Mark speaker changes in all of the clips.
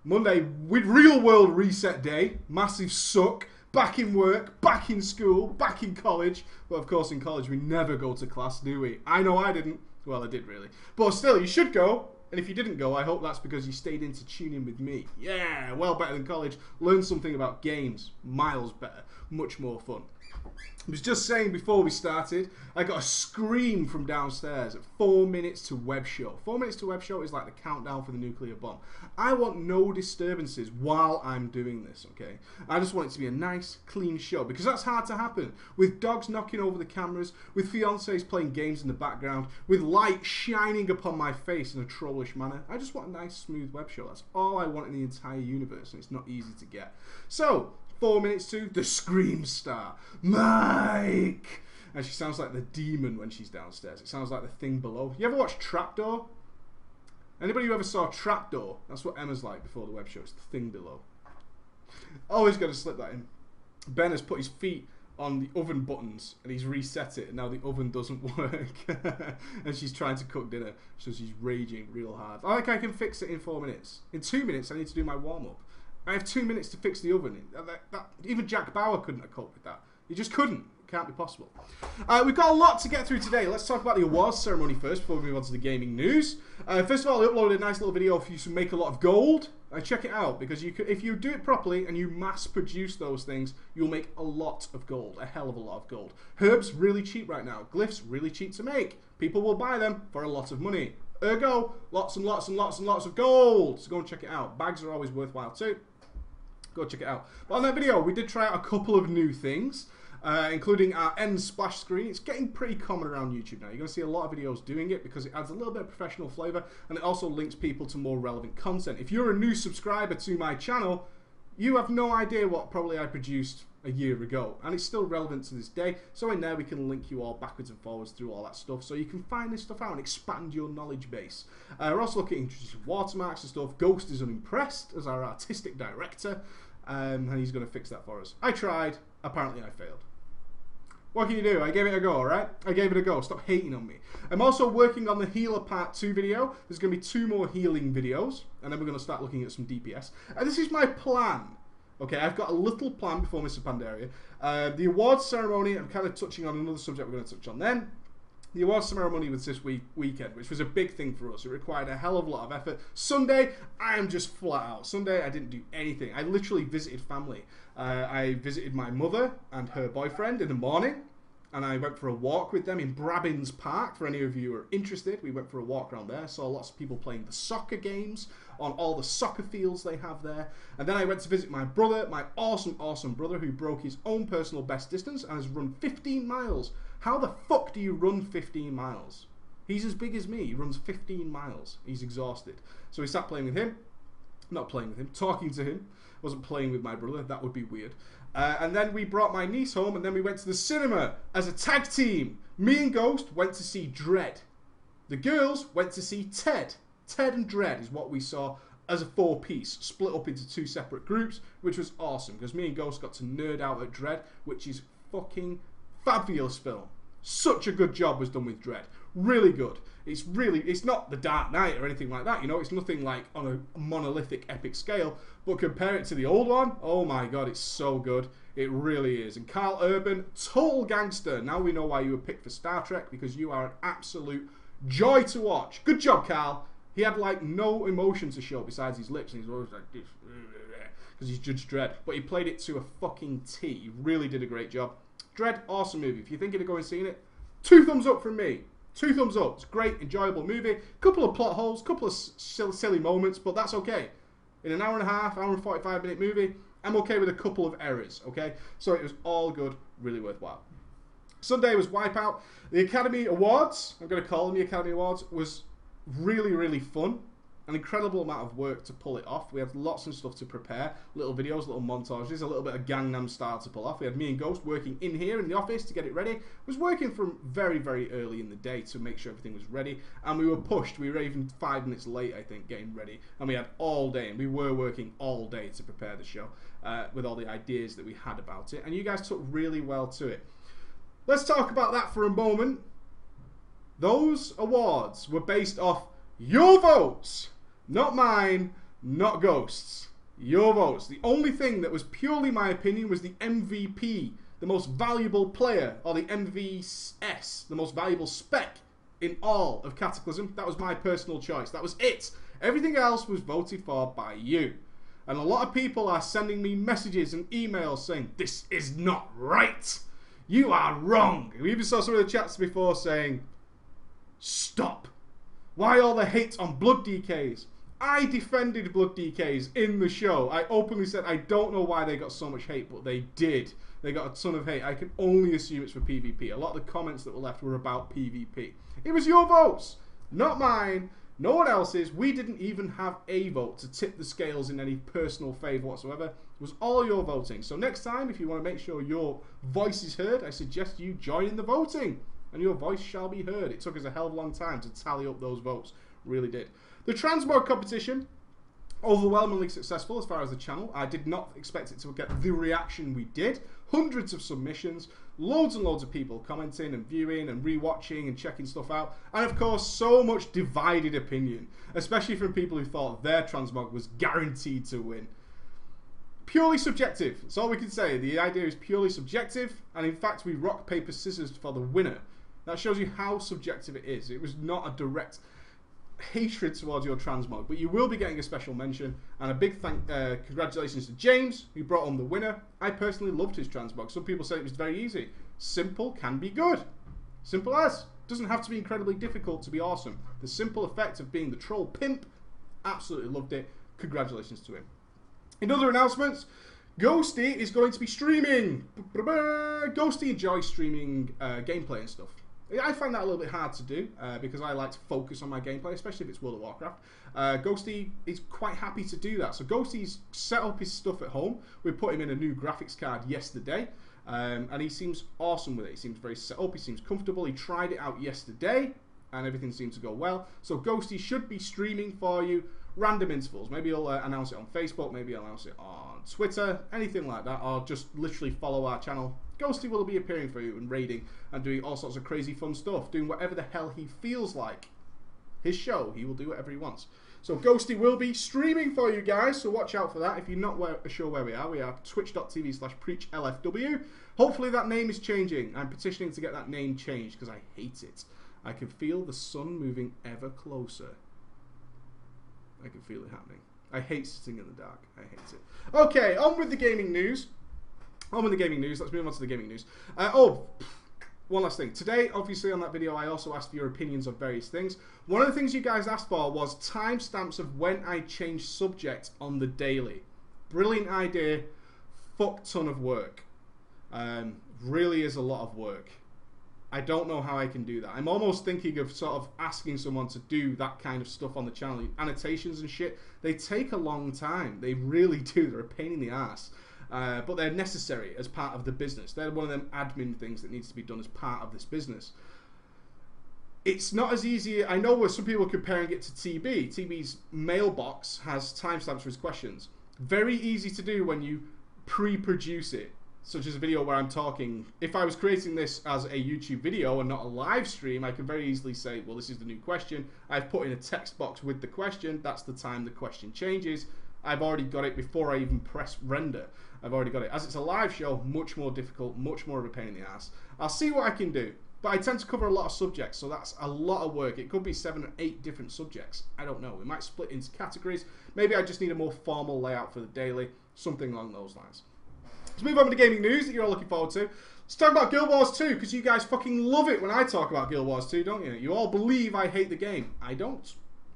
Speaker 1: Monday, with real world reset day. Massive suck. Back in work, back in school, back in college. But of course in college we never go to class, do we? I know I didn't. Well, I did really. But still, you should go. And if you didn't go, I hope that's because you stayed in to tune in with me. Yeah, well better than college. Learn something about games. Miles better. Much more fun. I was just saying before we started, I got a scream from downstairs at 4 minutes to web show. 4 minutes to web show is like the countdown for the nuclear bomb. I want no disturbances while I'm doing this, okay? I just want it to be a nice, clean show, because that's hard to happen. With dogs knocking over the cameras, with fiancés playing games in the background, with light shining upon my face in a trollish manner. I just want a nice, smooth web show. That's all I want in the entire universe, and it's not easy to get. So, 4 minutes to the Scream Star, Mike! And she sounds like the demon when she's downstairs. It sounds like the thing below. You ever watch Trapdoor? Anybody who ever saw Trapdoor? That's what Emma's like before the web show. It's the thing below. Always got to slip that in. Ben has put his feet on the oven buttons and he's reset it, and now the oven doesn't work. And she's trying to cook dinner, so she's raging real hard. I can fix it in 4 minutes. In 2 minutes I need to do my warm-up. I have 2 minutes to fix the oven. Even Jack Bauer couldn't have coped with that. He just couldn't. It can't be possible. We've got a lot to get through today. Let's talk about the awards ceremony first before we move on to the gaming news. First of all, I uploaded a nice little video for you to make a lot of gold. Check it out, because if you do it properly and you mass produce those things, you'll make a lot of gold. A hell of a lot of gold. Herbs, really cheap right now. Glyphs, really cheap to make. People will buy them for a lot of money. Ergo, lots and lots and lots and lots of gold. So go and check it out. Bags are always worthwhile too. Go check it out. But on that video, we did try out a couple of new things, including our end splash screen. It's getting pretty common around YouTube now. You're going to see a lot of videos doing it because it adds a little bit of professional flavor, and it also links people to more relevant content. If you're a new subscriber to my channel, you have no idea what probably I produced a year ago, and it's still relevant to this day. So in there we can link you all backwards and forwards through all that stuff, so you can find this stuff out and expand your knowledge base. We're also looking at introducing watermarks and stuff. Ghost is unimpressed as our artistic director, and he's going to fix that for us. I tried, apparently I failed. What can you do? I gave it a go, alright? I gave it a go. Stop hating on me. I'm also working on the Healer Part 2 video. There's going to be 2 more healing videos, and then we're going to start looking at some DPS. And this is my plan. Okay, I've got a little plan before Mr. Pandaria. The awards ceremony, I'm kind of touching on another subject we're going to touch on then. The awards ceremony was this weekend, which was a big thing for us. It required a hell of a lot of effort. Sunday, I am just flat out. Sunday, I didn't do anything. I literally visited family. I visited my mother and her boyfriend in the morning, and I went for a walk with them in Brabbins Park. For any of you who are interested, we went for a walk around there. Saw lots of people playing the soccer games on all the soccer fields they have there. And then I went to visit my brother, my awesome, awesome brother, who broke his own personal best distance and has run 15 miles. How the fuck do you run 15 miles? He's as big as me. He runs 15 miles. He's exhausted. So we sat playing with him. Not playing with him, talking to him. Wasn't playing with my brother. That would be weird. And then we brought my niece home, and then we went to the cinema as a tag team. Me and Ghost went to see Dread. The girls went to see Ted. Ted and Dread is what we saw as a 4-piece, split up into 2 separate groups, which was awesome, because me and Ghost got to nerd out at Dread, which is fucking fabulous film. Such a good job was done with Dread. Really good. It's not The Dark Knight or anything like that, you know, it's nothing like on a monolithic epic scale, but compare it to the old one, oh my god, it's so good. It really is. And Carl Urban, total gangster. Now we know why you were picked for Star Trek, because you are an absolute joy to watch. Good job, Carl. He had like no emotion to show besides his lips, and he's always like this, because he's Judge Dredd. But he played it to a fucking T. He really did a great job. Dredd, awesome movie. If you're thinking of going and seeing it, 2 thumbs up from me. 2 thumbs up. It's a great, enjoyable movie. Couple of plot holes, couple of silly moments, but that's okay. In an hour and a half, hour and 45-minute movie, I'm okay with a couple of errors, okay? So it was all good, really worthwhile. Sunday was Wipeout. The Academy Awards, I'm going to call them the Academy Awards, was really, really fun. An incredible amount of work to pull it off. We had lots of stuff to prepare, little videos, little montages, a little bit of Gangnam Style to pull off. We had me and Ghost working in here in the office to get it ready. Was working from very, very early in the day to make sure everything was ready, and we were pushed. We were even 5 minutes late, I think, getting ready, and we had all day, and we were working all day to prepare the show with all the ideas that we had about it, and you guys took really well to it. Let's talk about that for a moment. Those awards were based off your votes, not mine, not Ghost's. Your votes. The only thing that was purely my opinion was the MVP, the most valuable player, or the MVS, the most valuable spec in all of Cataclysm. That was my personal choice. That was it. Everything else was voted for by you. And a lot of people are sending me messages and emails saying, this is not right. You are wrong. We even saw some of the chats before saying, stop. Why all the hate on Blood DKs? I defended Blood DKs in the show. I openly said I don't know why they got so much hate, but they did. They got a ton of hate. I can only assume it's for PvP. A lot of the comments that were left were about PvP. It was your votes, not mine. No one else's. We didn't even have a vote to tip the scales in any personal favour whatsoever. It was all your voting. So next time, if you want to make sure your voice is heard, I suggest you join in the voting. And your voice shall be heard. It took us a hell of a long time to tally up those votes. Really did. The Transmog competition, overwhelmingly successful as far as the channel. I did not expect it to get the reaction we did. Hundreds of submissions, loads and loads of people commenting and viewing and rewatching and checking stuff out. And of course, so much divided opinion, especially from people who thought their Transmog was guaranteed to win. Purely subjective. That's all we can say. The idea is purely subjective. And in fact, we rock, paper, scissors for the winner. That shows you how subjective it is. It was not a direct hatred towards your Transmog, but you will be getting a special mention, and a big congratulations to James, who brought home the winner. I personally loved his Transmog. Some people say it was very easy. Simple can be good. Simple as. Doesn't have to be incredibly difficult to be awesome. The simple effect of being the troll pimp, absolutely loved it. Congratulations to him. In other announcements, Ghosty is going to be streaming. Ghosty enjoys streaming gameplay and stuff. I find that a little bit hard to do because I like to focus on my gameplay, especially if it's World of Warcraft. Ghosty is quite happy to do that. So Ghosty's set up his stuff at home. We put him in a new graphics card yesterday, and he seems awesome with it. He seems very set up. He seems comfortable. He tried it out yesterday, and everything seems to go well. So Ghosty should be streaming for you random intervals. Maybe he'll announce it on Facebook. Maybe he'll announce it on Twitter. Anything like that, or just literally follow our channel. Ghosty will be appearing for you and raiding and doing all sorts of crazy fun stuff, doing whatever the hell he feels like. His show, he will do whatever he wants. So Ghosty will be streaming for you guys, so watch out for that. If you're not sure where we are twitch.tv/preachlfw. Hopefully that name is changing. I'm petitioning to get that name changed because I hate it. I can feel the sun moving ever closer. I can feel it happening. I hate sitting in the dark. I hate it. Okay, on with the gaming news. Let's move on to the gaming news. One last thing. Today, obviously on that video, I also asked for your opinions on various things. One of the things you guys asked for was timestamps of when I changed subject on the daily. Brilliant idea. Fuck ton of work. Really is a lot of work. I don't know how I can do that. I'm almost thinking of sort of asking someone to do that kind of stuff on the channel. Annotations and shit, they take a long time. They really do. They're a pain in the ass. But they're necessary as part of the business. They're one of them admin things that needs to be done as part of this business. It's not as easy. I know where some people are comparing it to TB. TB's mailbox has timestamps for his questions. Very easy to do when you pre-produce it, such as a video where I'm talking. If I was creating this as a YouTube video and not a live stream, I can very easily say, well, this is the new question. I've put in a text box with the question. That's the time the question changes. I've already got it before I even press render. I've already got it. As it's a live show, much more difficult, much more of a pain in the ass. I'll see what I can do. But I tend to cover a lot of subjects, so that's a lot of work. It could be 7 or 8 different subjects. I don't know. We might split into categories. Maybe I just need a more formal layout for the daily. Something along those lines. Let's move on to the gaming news that you're all looking forward to. Let's talk about Guild Wars 2, because you guys fucking love it when I talk about Guild Wars 2, don't you? You all believe I hate the game. I don't.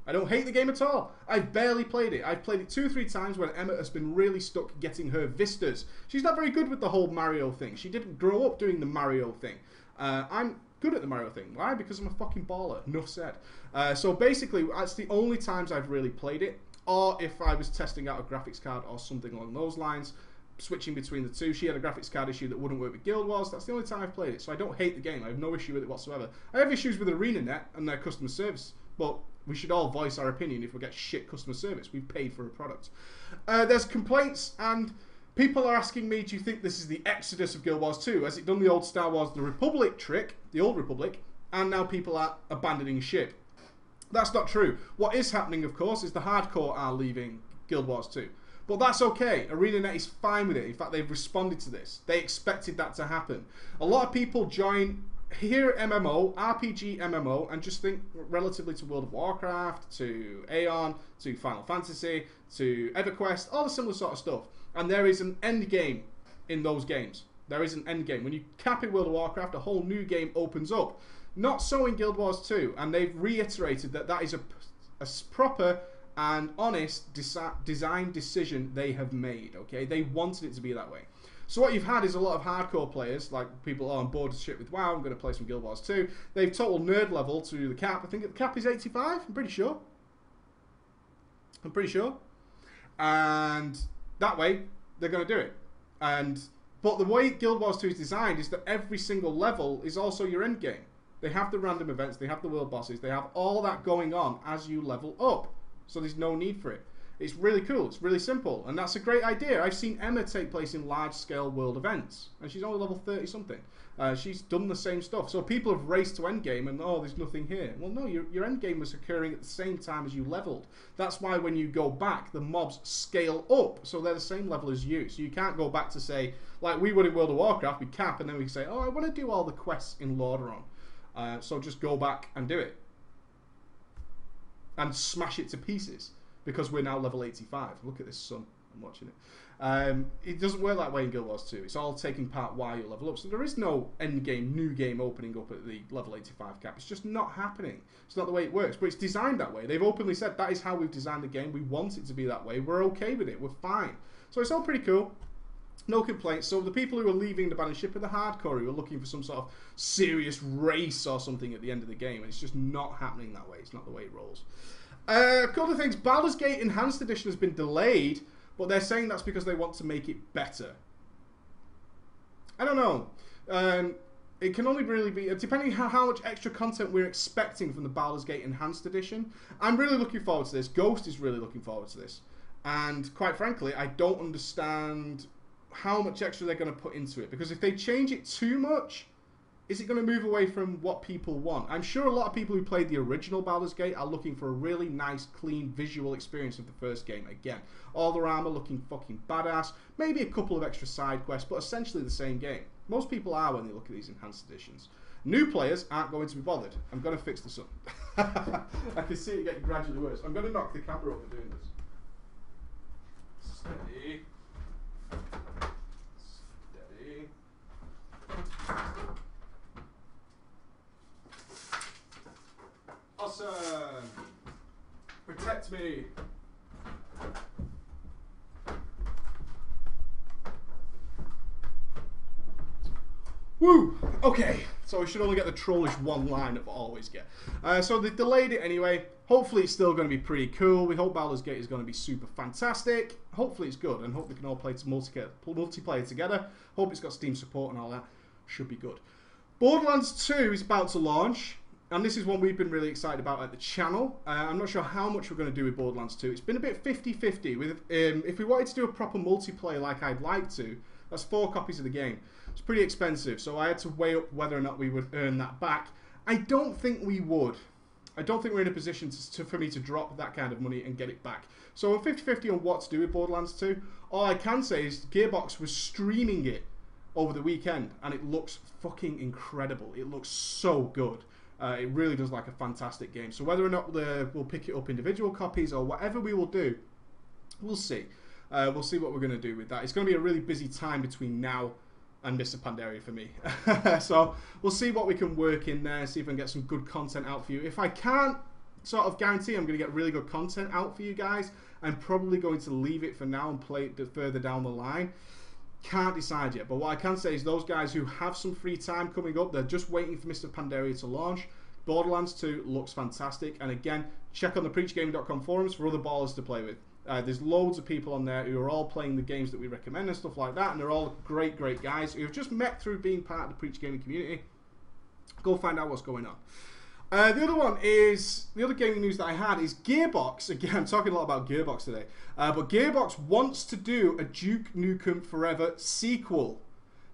Speaker 1: I don't hate the game at all. I've barely played it. I've played it 2 or 3 times when Emma has been really stuck getting her vistas. She's not very good with the whole Mario thing. She didn't grow up doing the Mario thing. I'm good at the Mario thing. Why? Because I'm a fucking baller. Enough said. So basically, that's the only times I've really played it. Or if I was testing out a graphics card or something along those lines, switching between the two. She had a graphics card issue that wouldn't work with Guild Wars. That's the only time I've played it. So I don't hate the game. I have no issue with it whatsoever. I have issues with ArenaNet and their customer service. But we should all voice our opinion if we get shit customer service. We've paid for a product. There's complaints, and people are asking me, do you think this is the exodus of Guild Wars 2? Has it done the old Star Wars The Republic trick, the old Republic, and now people are abandoning ship? That's not true. What is happening, of course, is the hardcore are leaving Guild Wars 2. But that's okay. ArenaNet is fine with it. In fact, they've responded to this. They expected that to happen. A lot of people join here at MMO, RPG MMO, and just think relatively to World of Warcraft, to Aeon, to Final Fantasy, to EverQuest, all the similar sort of stuff. And there is an end game in those games. There is an end game. When you cap in World of Warcraft, a whole new game opens up. Not so in Guild Wars 2, and they've reiterated that that is a proper and honest design decision they have made, okay? They wanted it to be that way. So what you've had is a lot of hardcore players, like people on board shit with WoW, I'm going to play some Guild Wars 2. They've total nerd level to the cap. I think the cap is 85, I'm pretty sure. And that way, they're going to do it. But the way Guild Wars 2 is designed is that every single level is also your end game. They have the random events, they have the world bosses, they have all that going on as you level up. So there's no need for it. It's really cool, it's really simple, and that's a great idea. I've seen Emma take place in large-scale world events, and she's only level 30-something. She's done the same stuff. So people have raced to endgame and, oh, there's nothing here. Well, no, your endgame was occurring at the same time as you leveled. That's why when you go back, the mobs scale up, so they're the same level as you. So you can't go back to say, like we would in World of Warcraft, we cap, and then we say, oh, I want to do all the quests in Lordaeron. So just go back and do it. And smash it to pieces. Because we're now level 85. Look at this sun. I'm watching it. It doesn't work that way in Guild Wars 2. It's all taking part while you level up. So there is no end game, new game opening up at the level 85 cap. It's just not happening. It's not the way it works. But it's designed that way. They've openly said that is how we've designed the game. We want it to be that way. We're okay with it. We're fine. So it's all pretty cool. No complaints. So the people who are leaving the abandoned ship are the hardcore who are looking for some sort of serious race or something at the end of the game. And it's just not happening that way. It's not the way it rolls. A couple of things. Baldors Gate Enhanced Edition has been delayed, but they're saying that's because they want to make it better. I don't know. It can only really be, depending on how much extra content we're expecting from the Baldors Gate Enhanced Edition. I'm really looking forward to this. Ghost is really looking forward to this. And quite frankly, I don't understand how much extra they're going to put into it. Because if they change it too much, is it going to move away from what people want? I'm sure a lot of people who played the original Baldur's Gate are looking for a really nice, clean, visual experience of the first game again. All their armor looking fucking badass. Maybe a couple of extra side quests, but essentially the same game. Most people are when they look at these enhanced editions. New players aren't going to be bothered. I'm going to fix this up. I can see it getting gradually worse. I'm going to knock the camera over doing this. Steady. Steady. Awesome. Protect me. Woo! Okay, so we should only get the trollish one line that we always get. So they delayed it anyway. Hopefully it's still going to be pretty cool. We hope Baldur's Gate is going to be super fantastic. Hopefully it's good, and hope we can all play multiplayer together. Hope it's got Steam support and all that. Should be good. Borderlands 2 is about to launch. And this is one we've been really excited about at the channel. I'm not sure how much we're going to do with Borderlands 2. It's been a bit 50-50. With if we wanted to do a proper multiplayer like I'd like to, that's 4 copies of the game. It's pretty expensive, so I had to weigh up whether or not we would earn that back. I don't think we would. I don't think we're in a position for me to drop that kind of money and get it back. So I'm 50-50 on what to do with Borderlands 2. All I can say is Gearbox was streaming it over the weekend, and it looks fucking incredible. It looks so good. It really does like a fantastic game. So whether or not we'll pick it up individual copies or whatever we will do, we'll see. We'll see what we're going to do with that. It's going to be a really busy time between now and Mr. Pandaria for me. So we'll see what we can work in there, see if I can get some good content out for you. If I can't sort of guarantee I'm going to get really good content out for you guys, I'm probably going to leave it for now and play it further down the line. Can't decide yet, but what I can say is those guys who have some free time coming up, they're just waiting for Mr. Pandaria to launch. Borderlands 2 looks fantastic, and again, check on the preachgaming.com forums for other ballers to play with. There's loads of people on there who are all playing the games that we recommend and stuff like that, and they're all great guys who have just met through being part of the Preach Gaming community. Go find out what's going on. The other one is, the other gaming news that I had is Gearbox. Again, I'm talking a lot about Gearbox today. But Gearbox wants to do a Duke Nukem Forever sequel.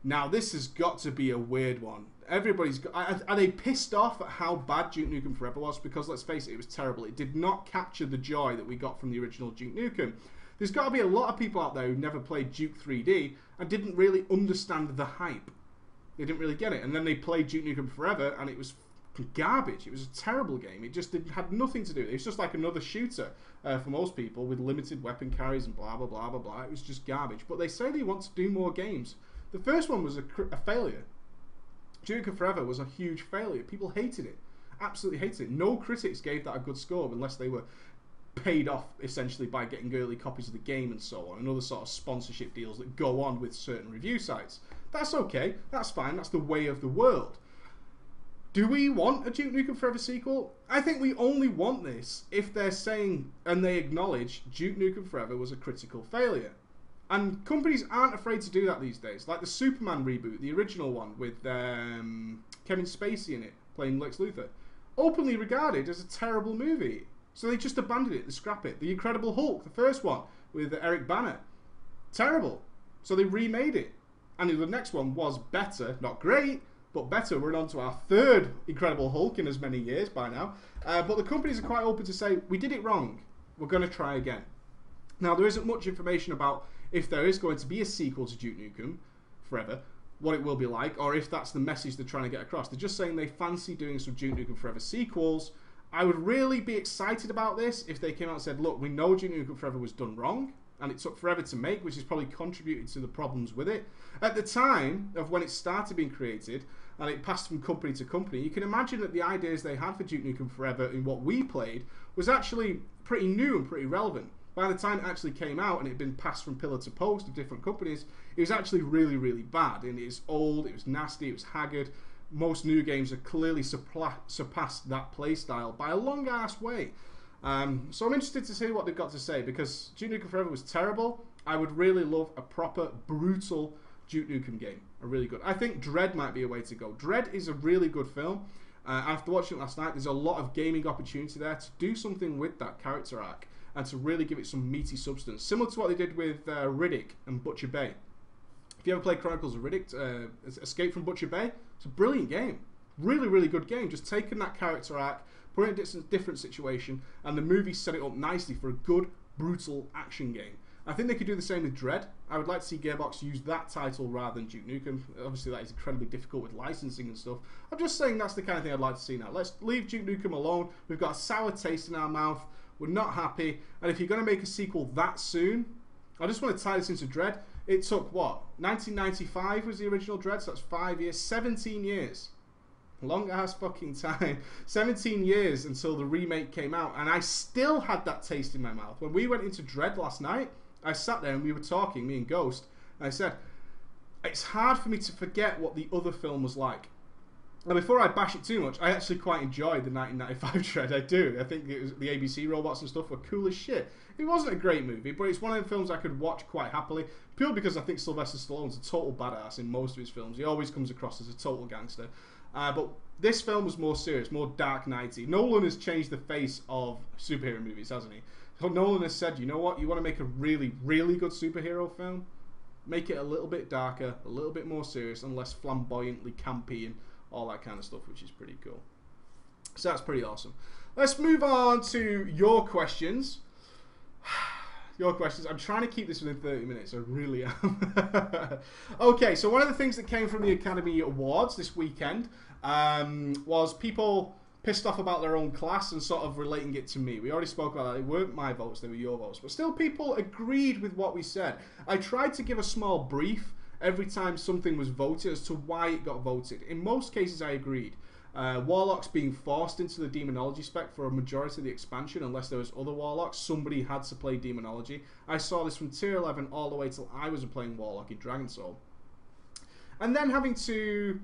Speaker 1: Now, this has got to be a weird one. Everybody's got, are they pissed off at how bad Duke Nukem Forever was? Because let's face it, it was terrible. It did not capture the joy that we got from the original Duke Nukem. There's got to be a lot of people out there who never played Duke 3D and didn't really understand the hype. They didn't really get it. And then they played Duke Nukem Forever, and it was garbage. It was a terrible game. It just had nothing to do. It was just like another shooter for most people with limited weapon carries and blah, blah, blah, blah, blah. It was just garbage. But they say they want to do more games. The first one was a failure. Duke Nukem Forever was a huge failure. People hated it. Absolutely hated it. No critics gave that a good score unless they were paid off essentially by getting early copies of the game and so on, and other sort of sponsorship deals that go on with certain review sites. That's okay. That's fine. That's the way of the world. Do we want a Duke Nukem Forever sequel? I think we only want this if they're saying and they acknowledge Duke Nukem Forever was a critical failure. And companies aren't afraid to do that these days. Like the Superman reboot, the original one with Kevin Spacey in it, playing Lex Luthor. Openly regarded as a terrible movie. So they just abandoned it, they scrap it. The Incredible Hulk, the first one, with Eric Bana. Terrible. So they remade it. And the next one was better, not great, but better. We're on to our third Incredible Hulk in as many years by now. But the companies are quite open to say, we did it wrong. We're going to try again. Now, there isn't much information about if there is going to be a sequel to Duke Nukem Forever, what it will be like, or if that's the message they're trying to get across. They're just saying they fancy doing some Duke Nukem Forever sequels. I would really be excited about this if they came out and said, look, we know Duke Nukem Forever was done wrong, and it took forever to make, which has probably contributed to the problems with it. At the time of when it started being created, and it passed from company to company, you can imagine that the ideas they had for Duke Nukem Forever in what we played was actually pretty new and pretty relevant. By the time it actually came out and it had been passed from pillar to post of different companies, it was actually really, really bad. And it was old, it was nasty, it was haggard. Most new games have clearly surpassed that playstyle by a long-ass way. So I'm interested to see what they've got to say, because Duke Nukem Forever was terrible. I would really love a proper, brutal Duke Nukem game. A really good. I think Dread might be a way to go. Dread is a really good film. After watching it last night, there's a lot of gaming opportunity there to do something with that character arc and to really give it some meaty substance, similar to what they did with Riddick and Butcher Bay. If you ever played Chronicles of Riddick, Escape from Butcher Bay, it's a brilliant game. Really, really good game. Just taking that character arc, putting it in a different situation, and the movie set it up nicely for a good, brutal action game. I think they could do the same with Dread. I would like to see Gearbox use that title rather than Duke Nukem. Obviously, that is incredibly difficult with licensing and stuff. I'm just saying that's the kind of thing I'd like to see now. Let's leave Duke Nukem alone. We've got a sour taste in our mouth. We're not happy. And if you're going to make a sequel that soon, I just want to tie this into Dread. It took, what, 1995 was the original Dread, so that's 5 years, 17 years. Long ass fucking time. 17 years until the remake came out, and I still had that taste in my mouth. When we went into Dread last night, I sat there and we were talking, me and Ghost, and I said, it's hard for me to forget what the other film was like. And before I bash it too much, I actually quite enjoyed the 1995 Dread. I do. I think it was, the ABC robots and stuff were cool as shit. It wasn't a great movie, but it's one of the films I could watch quite happily, purely because I think Sylvester Stallone's a total badass in most of his films. He always comes across as a total gangster. But this film was more serious, more Dark Knighty. Nolan has changed the face of superhero movies, hasn't he? So Nolan has said, you know what, you want to make a really, really good superhero film? Make it a little bit darker, a little bit more serious, and less flamboyantly campy and all that kind of stuff, which is pretty cool. So that's pretty awesome. Let's move on to your questions. Your questions. I'm trying to keep this within 30 minutes. I really am. Okay, so one of the things that came from the Academy Awards this weekend was people pissed off about their own class and sort of relating it to me. We already spoke about that. They weren't my votes, they were your votes. But still, people agreed with what we said. I tried to give a small brief every time something was voted as to why it got voted. In most cases, I agreed. Warlocks being forced into the Demonology spec for a majority of the expansion, unless there was other Warlocks, somebody had to play Demonology. I saw this from tier 11 all the way till I was playing Warlock in Dragon Soul. And then having to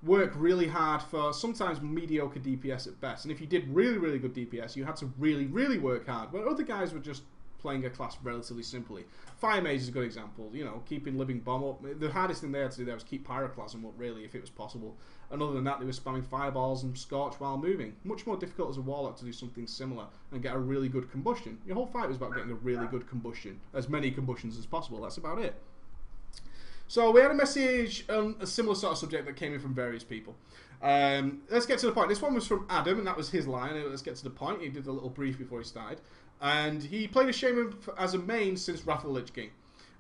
Speaker 1: work really hard for sometimes mediocre DPS at best. And if you did really, really good DPS, you had to really, really work hard, where other guys were just playing a class relatively simply. Fire Mage is a good example, you know, keeping Living Bomb up. The hardest thing they had to do there was keep Pyroclasm up, really, if it was possible. And other than that, they were spamming Fireballs and Scorch while moving. Much more difficult as a Warlock to do something similar and get a really good combustion. Your whole fight was about getting a really good combustion. As many combustions as possible, that's about it. So we had a message on a similar sort of subject that came in from various people. Let's get to the point. This one was from Adam, and that was his line. Let's get to the point. He did a little brief before he started. And he played a Shaman as a main since Wrath of the Lich King.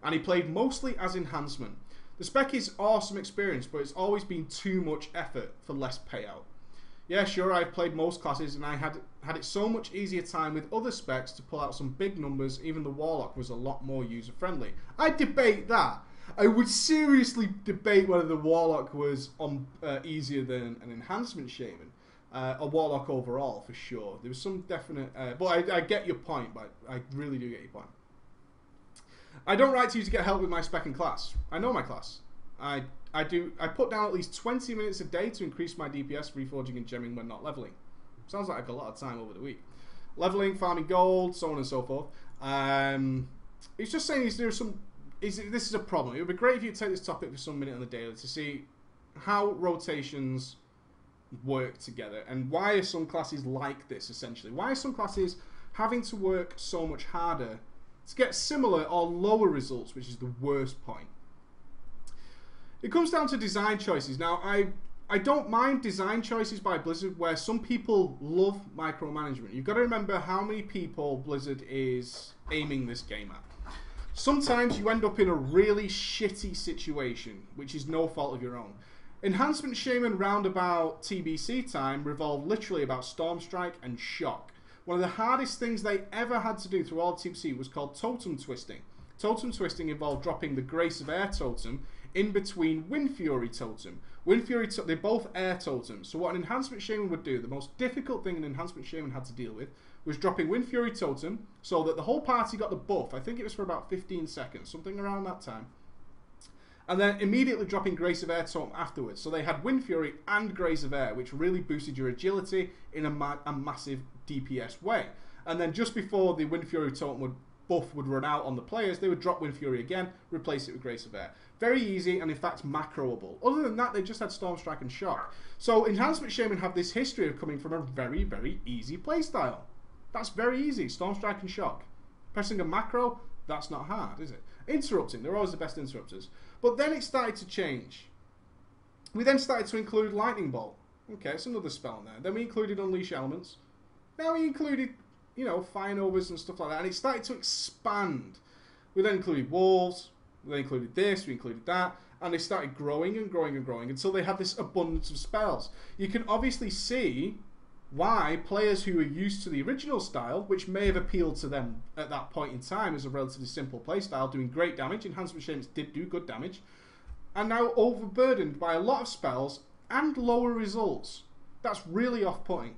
Speaker 1: And he played mostly as enhancement. The spec is awesome experience, but it's always been too much effort for less payout. Yeah, sure, I've played most classes and I had it so much easier time with other specs to pull out some big numbers. Even the Warlock was a lot more user-friendly. I debate that. I would seriously debate whether the Warlock was easier than an enhancement Shaman. A Warlock overall, for sure. There was some definite... but I get your point, but I really do get your point. I don't write to you to get help with my spec and class. I know my class. I put down at least 20 minutes a day to increase my DPS, reforging and gemming when not leveling. Sounds like I've got a lot of time over the week. Leveling, farming gold, so on and so forth. He's just saying this is a problem. It would be great if you take this topic for some minute on the daily to see how rotations work together and why are some classes like this, essentially. Why are some classes having to work so much harder to get similar or lower results, which is the worst point. It comes down to design choices. Now, I don't mind design choices by Blizzard where some people love micromanagement. You've got to remember how many people Blizzard is aiming this game at. Sometimes you end up in a really shitty situation, which is no fault of your own. Enhancement Shaman roundabout TBC time revolved literally about Storm Strike and Shock. One of the hardest things they ever had to do through all TBC was called Totem Twisting. Totem Twisting involved dropping the Grace of Air Totem in between Wind Fury Totem. Wind Fury, they're both air totems. So what an Enhancement Shaman would do, the most difficult thing an Enhancement Shaman had to deal with, was dropping Wind Fury Totem so that the whole party got the buff. I think it was for about 15 seconds, something around that time. And then immediately dropping Grace of Air Totem afterwards. So they had Wind Fury and Grace of Air, which really boosted your agility in a massive DPS way. And then just before the Wind Fury Totem buff would run out on the players, they would drop Wind Fury again, replace it with Grace of Air. Very easy and in fact macroable. Other than that, they just had Storm Strike and Shock. So Enhancement Shaman have this history of coming from a very, very easy playstyle. That's very easy, Storm Strike and Shock. Pressing a macro, that's not hard, is it? Interrupting, they're always the best interrupters. But then it started to change. We then started to include Lightning Bolt. Okay, it's another spell in there. Then we included Unleash Elements. Now we included, you know, Fire Novas and stuff like that. And it started to expand. We then included Wolves. We then included this. We included that. And they started growing and growing and growing until they had this abundance of spells. You can obviously see why players who are used to the original style, which may have appealed to them at that point in time as a relatively simple playstyle, doing great damage, Enhancement Shamans did do good damage, are now overburdened by a lot of spells and lower results. That's really off-putting.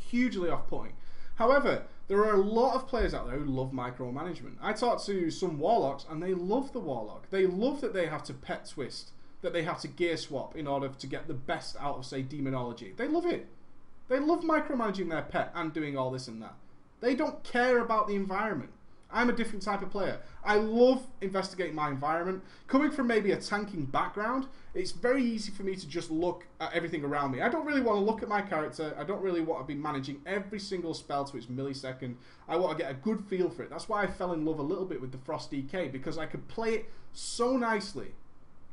Speaker 1: Hugely off-putting. However, there are a lot of players out there who love micromanagement. I talked to some Warlocks and they love the Warlock. They love that they have to pet twist, that they have to gear swap in order to get the best out of, say, Demonology. They love it. They love micromanaging their pet and doing all this and that. They don't care about the environment. I'm a different type of player. I love investigating my environment. Coming from maybe a tanking background, it's very easy for me to just look at everything around me. I don't really want to look at my character. I don't really want to be managing every single spell to its millisecond. I want to get a good feel for it. That's why I fell in love a little bit with the Frost DK, because I could play it so nicely,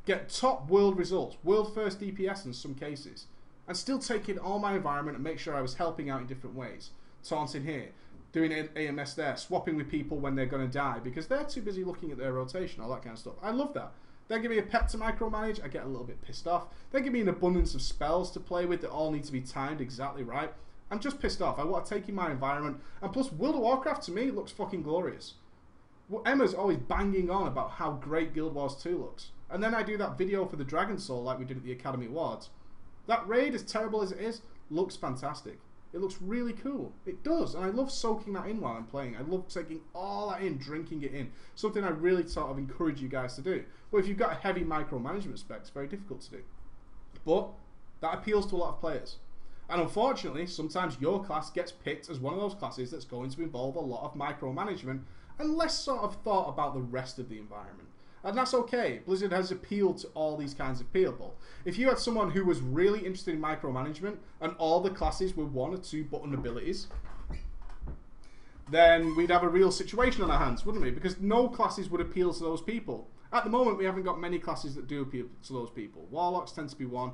Speaker 1: get top world results, world first DPS in some cases, and still take in all my environment and make sure I was helping out in different ways. Taunting here, doing AMS there, swapping with people when they're going to die because they're too busy looking at their rotation, all that kind of stuff. I love that. They give me a pet to micromanage, I get a little bit pissed off. They give me an abundance of spells to play with that all need to be timed exactly right. I'm just pissed off. I want to take in my environment. And plus, World of Warcraft to me looks fucking glorious. Well, Emma's always banging on about how great Guild Wars 2 looks. And then I do that video for the Dragon Soul like we did at the Academy Awards. That raid, as terrible as it is, looks fantastic. It looks really cool. It does. And I love soaking that in while I'm playing. I love taking all that in, drinking it in. Something I really sort of encourage you guys to do. But if you've got a heavy micromanagement spec, it's very difficult to do. But that appeals to a lot of players. And unfortunately, sometimes your class gets picked as one of those classes that's going to involve a lot of micromanagement and less sort of thought about the rest of the environment. And that's okay. Blizzard has appealed to all these kinds of people. If you had someone who was really interested in micromanagement and all the classes were 1 or 2 button abilities, then we'd have a real situation on our hands, wouldn't we? Because no classes would appeal to those people. At the moment, we haven't got many classes that do appeal to those people. Warlocks tend to be one.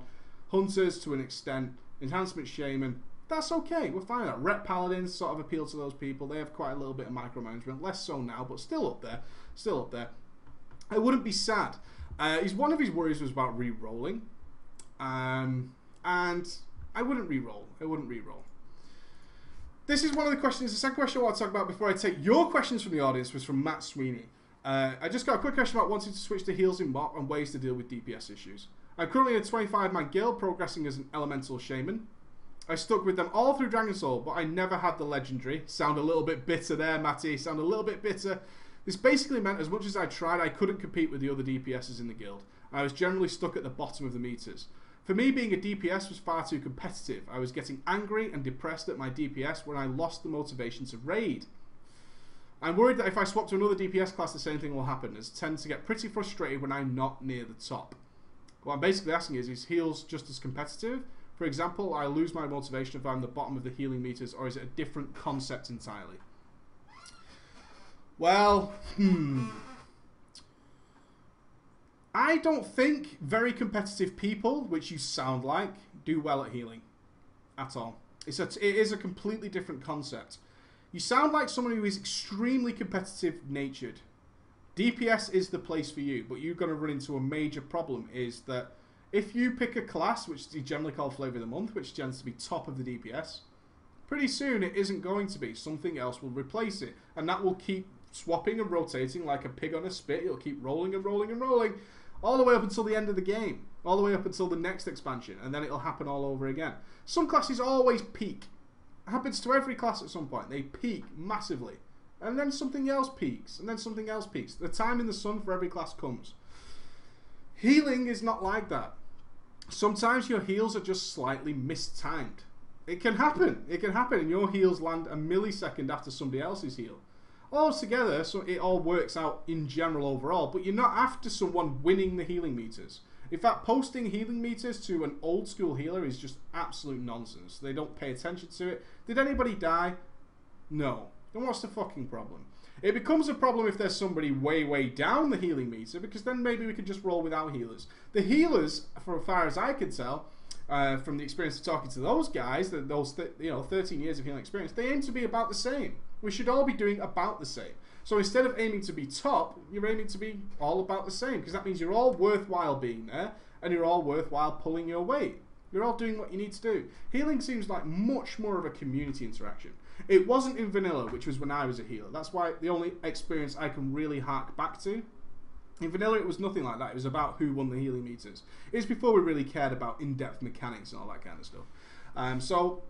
Speaker 1: Hunters, to an extent. Enhancement Shaman. that's okay. We're fine. Rep Paladins sort of appeal to those people. They have quite a little bit of micromanagement. Less so now, but still up there. Still up there. I wouldn't be sad. One of his worries was about re-rolling. And I wouldn't re-roll. I wouldn't re-roll. This is one of the questions. The second question I want to talk about before I take your questions from the audience was from Matt Sweeney. I just got a quick question about wanting to switch to heals in MOP and ways to deal with DPS issues. I'm currently in a 25-man guild, progressing as an elemental shaman. I stuck with them all through Dragon Soul, but I never had the legendary. Sound a little bit bitter there, Matty. Sound a little bit bitter. This basically meant as much as I tried, I couldn't compete with the other DPSs in the guild. I was generally stuck at the bottom of the meters. For me, being a DPS was far too competitive. I was getting angry and depressed at my DPS when I lost the motivation to raid. I'm worried that if I swap to another DPS class, the same thing will happen, as I tend to get pretty frustrated when I'm not near the top. What I'm basically asking is heals just as competitive? For example, I lose my motivation if I'm the bottom of the healing meters, or is it a different concept entirely? Well, I don't think very competitive people, which you sound like, do well at healing at all. It is a completely different concept. You sound like someone who is extremely competitive natured. DPS is the place for you, but you're going to run into a major problem is that if you pick a class, which is generally called Flavor of the Month, which tends to be top of the DPS, pretty soon it isn't going to be. Something else will replace it, and that will keep swapping and rotating like a pig on a spit. It'll keep rolling and rolling and rolling all the way up until the end of the game, all the way up until the next expansion, and then it'll happen all over again. Some classes always peak. It happens to every class at some point. They peak massively, and then something else peaks, and then something else peaks. The time in the sun for every class comes. Healing is not like that. Sometimes your heals are just slightly mistimed. It can happen. It can happen, and your heals land a millisecond after somebody else's heal. All together, so it all works out in general overall, but you're not after someone winning the healing meters. In fact, posting healing meters to an old school healer is just absolute nonsense. They don't pay attention to it. Did anybody die? No. Then what's the fucking problem? It becomes a problem if there's somebody way, way down the healing meter, because then maybe we could just roll without healers. The healers, for as far as I can tell, from the experience of talking to those guys, those 13 years of healing experience, they aim to be about the same. We should all be doing about the same. So instead of aiming to be top, you're aiming to be all about the same, because that means you're all worthwhile being there, and you're all worthwhile pulling your weight. You're all doing what you need to do. Healing seems like much more of a community interaction. It wasn't in vanilla, which was when I was a healer. That's why the only experience I can really hark back to. In vanilla, it was nothing like that. It was about who won the healing meters. It's before we really cared about in-depth mechanics and all that kind of stuff. So,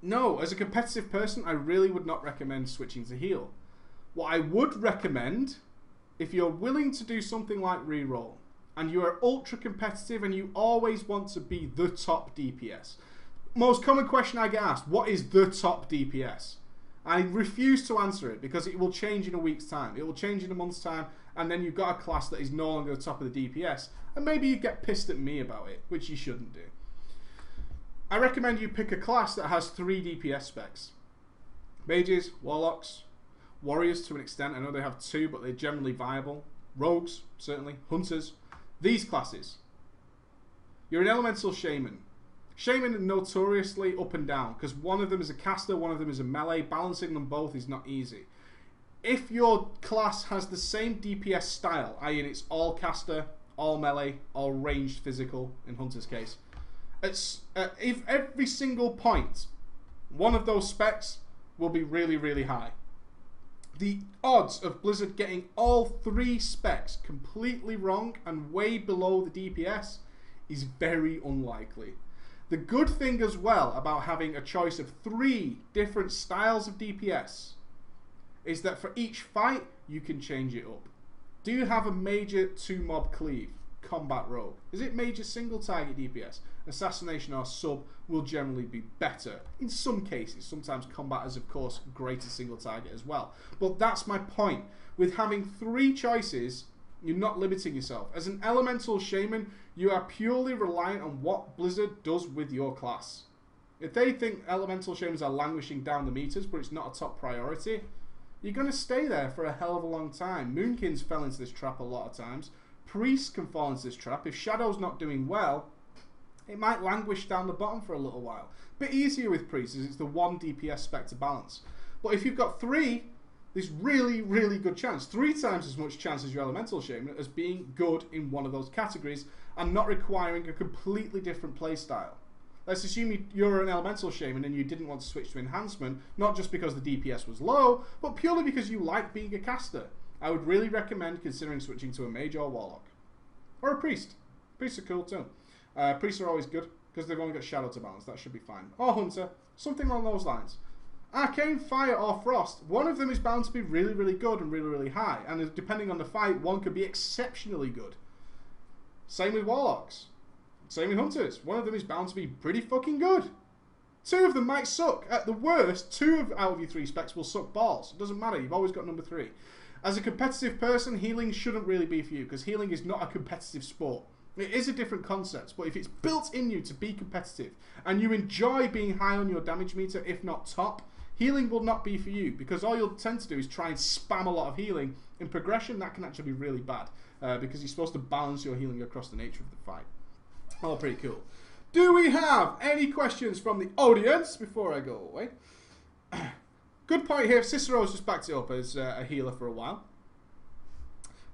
Speaker 1: no, as a competitive person, I really would not recommend switching to heal. What I would recommend, if you're willing to do something like reroll, and you are ultra competitive and you always want to be the top DPS. Most common question I get asked, what is the top DPS? I refuse to answer it because it will change in a week's time. It will change in a month's time, and then you've got a class that is no longer the top of the DPS, and maybe you get pissed at me about it, which you shouldn't do. I recommend you pick a class that has 3 DPS specs. Mages, Warlocks, Warriors to an extent. I know they have 2, but they're generally viable. Rogues, certainly. Hunters. These classes. You're an Elemental Shaman. Shaman are notoriously up and down, because one of them is a caster, one of them is a melee. Balancing them both is not easy. If your class has the same DPS style, i.e. it's all caster, all melee, all ranged physical, in Hunter's case, if every single point, one of those specs will be really, really high. The odds of Blizzard getting all 3 specs completely wrong and way below the DPS is very unlikely. The good thing as well about having a choice of 3 different styles of DPS is that for each fight, you can change it up. Do you have a major 2-mob cleave? Combat rogue. Is it major single target DPS? Assassination or sub will generally be better in some cases. Sometimes combat is of course greater single target as well. But that's my point. With having 3 choices, you're not limiting yourself. As an Elemental Shaman, you are purely reliant on what Blizzard does with your class. If they think Elemental Shamans are languishing down the meters, but it's not a top priority, you're going to stay there for a hell of a long time. Moonkins fell into this trap a lot of times. Priests can fall into this trap. If Shadow's not doing well, it might languish down the bottom for a little while. Bit easier with priests as it's the 1 DPS spec to balance. But if you've got 3, there's really, really good chance, 3 times as much chance as your Elemental Shaman as being good in one of those categories and not requiring a completely different playstyle. Let's assume you're an Elemental Shaman and you didn't want to switch to Enhancement, not just because the DPS was low, but purely because you like being a caster. I would really recommend considering switching to a Mage or Warlock. Or a Priest. Priests are cool too. Priests are always good because they've only got Shadow to balance. That should be fine. Or Hunter. Something along those lines. Arcane, Fire or Frost. One of them is bound to be really, really good and really, really high. And depending on the fight, one could be exceptionally good. Same with Warlocks. Same with Hunters. One of them is bound to be pretty fucking good. 2 of them might suck. At the worst, 2 out of your 3 specs will suck balls. It doesn't matter. You've always got number 3. As a competitive person, healing shouldn't really be for you because healing is not a competitive sport. It is a different concept, but if it's built in you to be competitive and you enjoy being high on your damage meter, if not top, healing will not be for you because all you'll tend to do is try and spam a lot of healing. In progression, that can actually be really bad because you're supposed to balance your healing across the nature of the fight. Oh, pretty cool. Do we have any questions from the audience before I go away? Good point here. Cicero's just backed it up as a healer for a while.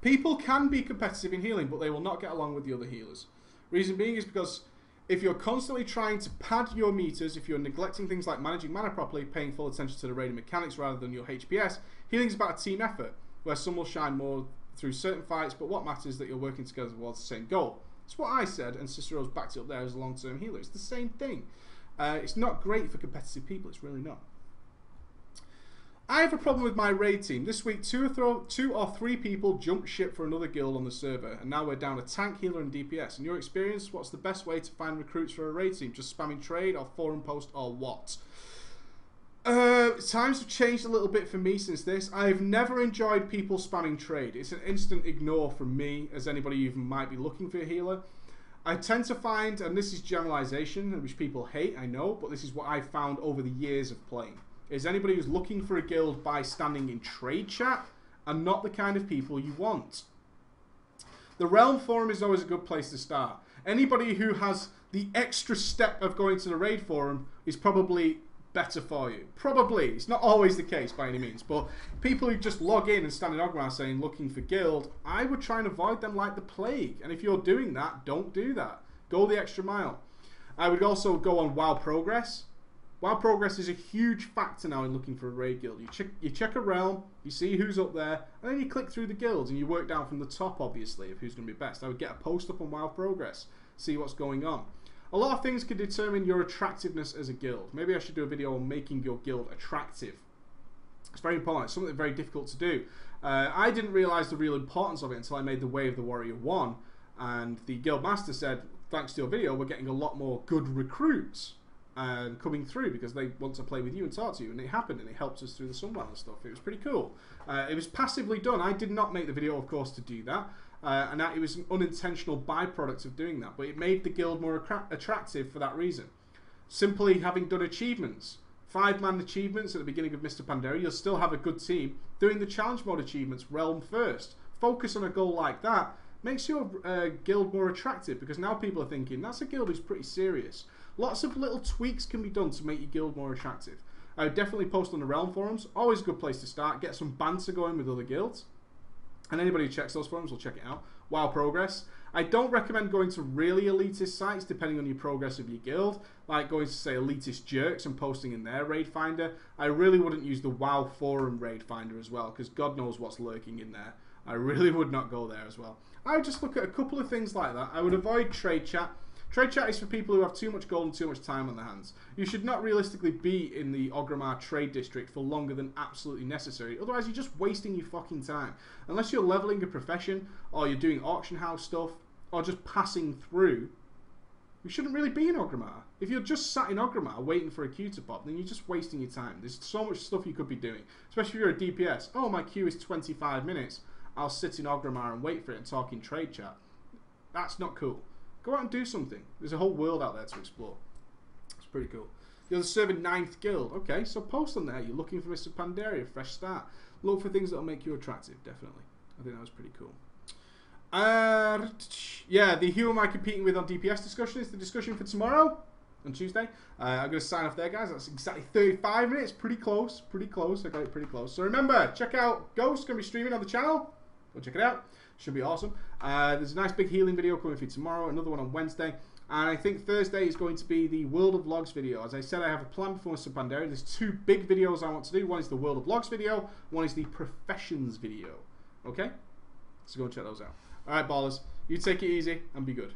Speaker 1: People can be competitive in healing, but they will not get along with the other healers. Reason being is because if you're constantly trying to pad your meters, if you're neglecting things like managing mana properly, paying full attention to the raiding mechanics rather than your HPS, healing is about a team effort, where some will shine more through certain fights, but what matters is that you're working together towards the same goal. That's what I said, and Cicero's backed it up there as a long-term healer. It's the same thing. It's not great for competitive people. It's really not. I have a problem with my raid team. This week, 2 or 3 people jumped ship for another guild on the server, and now we're down a tank, healer, and DPS. In your experience, what's the best way to find recruits for a raid team? Just spamming trade, or forum post, or what? Times have changed a little bit for me since this. I've never enjoyed people spamming trade. It's an instant ignore from me, as anybody even might be looking for a healer. I tend to find, and this is generalization, which people hate, I know, but this is what I've found over the years of playing, is anybody who's looking for a guild by standing in trade chat are not the kind of people you want. The Realm Forum is always a good place to start. Anybody who has the extra step of going to the raid forum is probably better for you. Probably. It's not always the case by any means, but people who just log in and stand in Ogmar saying looking for guild, I would try and avoid them like the plague. And if you're doing that, don't do that. Go the extra mile. I would also go on WoW Progress. WoW Progress is a huge factor now in looking for a raid guild. You check a realm, you see who's up there, and then you click through the guilds and you work down from the top, obviously, of who's going to be best. I would get a post up on WoW Progress, see what's going on. A lot of things can determine your attractiveness as a guild. Maybe I should do a video on making your guild attractive. It's very important. It's something very difficult to do. I didn't realise the real importance of it until I made the Way of the Warrior 1, and the guild master said, thanks to your video, we're getting a lot more good recruits coming through because they want to play with you and talk to you, and it happened, and it helped us through the Sunwell and stuff. It was pretty cool. It was passively done. I did not make the video, of course, to do that, and it was an unintentional byproduct of doing that, but it made the guild more attractive for that reason. Simply having done achievements, 5-man achievements at the beginning of Mr. Pandaria, you'll still have a good team doing the challenge mode achievements realm first. Focus on a goal like that makes your guild more attractive because now people are thinking that's a guild who's pretty serious. Lots of little tweaks can be done to make your guild more attractive. I would definitely post on the Realm forums. Always a good place to start. Get some banter going with other guilds. And anybody who checks those forums will check it out. WoW Progress. I don't recommend going to really elitist sites depending on your progress of your guild. Like going to, say, Elitist Jerks and posting in their raid finder. I really wouldn't use the WoW forum raid finder as well because God knows what's lurking in there. I really would not go there as well. I would just look at a couple of things like that. I would avoid trade chat. Trade chat is for people who have too much gold and too much time on their hands. You should not realistically be in the Orgrimmar trade district for longer than absolutely necessary. Otherwise, you're just wasting your fucking time. Unless you're leveling a profession, or you're doing auction house stuff, or just passing through, you shouldn't really be in Orgrimmar. If you're just sat in Orgrimmar waiting for a queue to pop, then you're just wasting your time. There's so much stuff you could be doing. Especially if you're a DPS. Oh, my queue is 25 minutes. I'll sit in Orgrimmar and wait for it and talk in trade chat. That's not cool. Go out and do something. There's a whole world out there to explore. It's pretty cool. You're serving 9th guild. Okay, so post on there. You're looking for Mr. Pandaria, fresh start. Look for things that will make you attractive, definitely. I think that was pretty cool. Yeah, the who am I competing with on DPS discussion is the discussion for tomorrow on Tuesday. I'm going to sign off there, guys. That's exactly 35 minutes. Pretty close. Pretty close. I got it pretty close. So remember, check out Ghost. Going to be streaming on the channel. Go check it out. Should be awesome. There's a nice big healing video coming for you tomorrow. Another one on Wednesday. And I think Thursday is going to be the World of Logs video. As I said, I have a plan before Mr. Pandera. There's two big videos I want to do. One is the World of Logs video. One is the Professions video. Okay? So go and check those out. Alright, ballers. You take it easy and be good.